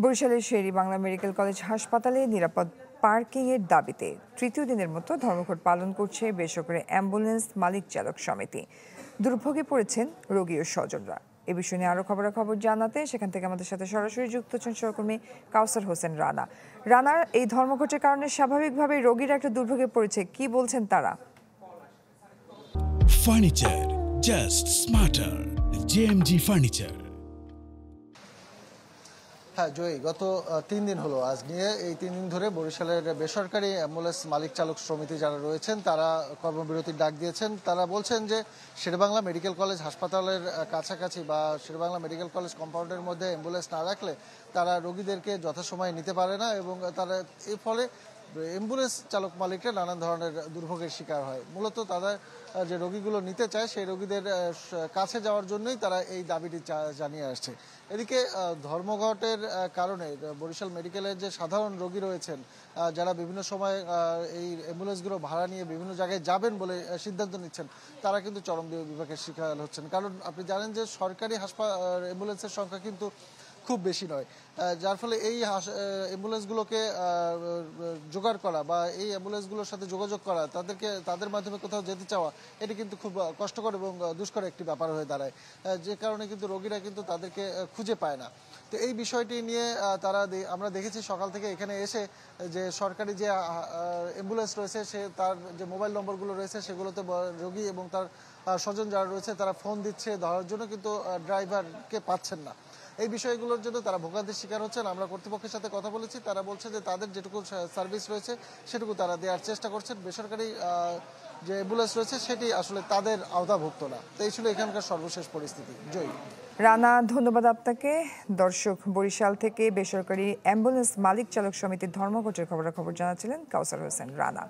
বরিশালের Sher-e-Bangla medical college হাসপাতালে নিরাপদ পার্কিংয়ের দাবিতে তৃতীয় দিনের মতো ধর্মঘট পালন করছে বেসরকারি অ্যাম্বুলেন্স মালিক চালক সমিতি। দুর্ভোগে পড়েছেন রোগী ও স্বজনরা। এ বিষয়ে নিয়ে আরও খবরাখবর জানাতে সেখান থেকে আমাদের সাথে সরাসরি যুক্ত হচ্ছেন সহকর্মী কাউসার হোসেন রানা। রানার, এই ধর্মঘটের কারণে স্বাভাবিকভাবে রোগীরা একটা দুর্ভোগে পড়েছে, কি বলছেন তারা? Furniture just smarter, JMG furniture. হ্যাঁ জয়ী, গত 3 দিন হলো আজ নিয়ে এই 3 দিন ধরে বরিশালের বেসরকারি অ্যাম্বুলেন্স মালিক চালক সমিতি যারা রয়েছেন তারা কর্মবিরতির ডাক দিয়েছেন। তারা বলছেন যে শেরেবাংলা মেডিকেল কলেজ হাসপাতালের কাছাকাছি বা শেরেবাংলা মেডিকেল কলেজ কম্পাউন্ডের মধ্যে অ্যাম্বুলেন্স না রাখলে তারা রোগীদেরকে যথাসময়ে নিতে পারে না এবং তারা এর ফলে অ্যাম্বুলেন্স চালক মালিকরা নানান ধরনের দুর্ভোগের শিকার হয়। মূলত তারা যে রোগীগুলো নিতে চায় সেই রোগীদের কাছে যাওয়ার জন্যই তারা এই দাবিটি জানিয়ে আসছে। এদিকে ধর্মঘটের কারণে বরিশাল মেডিকেলের যে সাধারণ রোগী রয়েছেন যারা বিভিন্ন সময় এই অ্যাম্বুলেন্সগুলো ভাড়া নিয়ে বিভিন্ন জায়গায় যাবেন বলে সিদ্ধান্ত নিচ্ছেন, তারা কিন্তু চরম বিপাকের শিকার হচ্ছেন। কারণ আপনি জানেন যে সরকারি অ্যাম্বুলেন্সের সংখ্যা কিন্তু খুব বেশি নয়, যার ফলে এই অ্যাম্বুলেন্সগুলোকে জোগাড় করা বা এই অ্যাম্বুলেন্সগুলোর সাথে যোগাযোগ করা, তাদের মাধ্যমে কোথাও যেতে চাওয়া, এটি কিন্তু খুব কষ্টকর এবং দুষ্কর একটি ব্যাপার হয়ে দাঁড়ায়, যে কারণে কিন্তু রোগীরা কিন্তু তাদেরকে খুঁজে পায় না। তো এই বিষয়টি নিয়ে আমরা দেখেছি সকাল থেকে এখানে এসে যে সরকারি যে অ্যাম্বুলেন্স রয়েছে তার যে মোবাইল নম্বরগুলো রয়েছে সেগুলোতে রোগী এবং তার স্বজন যারা রয়েছে তারা ফোন দিচ্ছে ধরার জন্য, কিন্তু ড্রাইভারকে পাচ্ছেন না। এই বিষয়গুলোর জন্য তারা ভোগান্তির শিকার হচ্ছেন। আমরা কর্তৃপক্ষের সাথে কথা বলেছি, তারা বলছে যে তাদের যেটুকু সার্ভিস রয়েছে সেটুকু তারা দেওয়ার চেষ্টা করছেন। বেসরকারি যে অ্যাম্বুলেন্স রয়েছে সেটি আসলে তাদের আওতাভুক্ত না। তো এই ছিল এখানকার সর্বশেষ পরিস্থিতি। জয়ী। রানা, ধন্যবাদ আপনাকে। দর্শক, বরিশাল থেকে বেসরকারি অ্যাম্বুলেন্স মালিক চালক সমিতির ধর্মঘটের খবরাখবর জানাচ্ছিলেন কাউসার হোসেন রানা।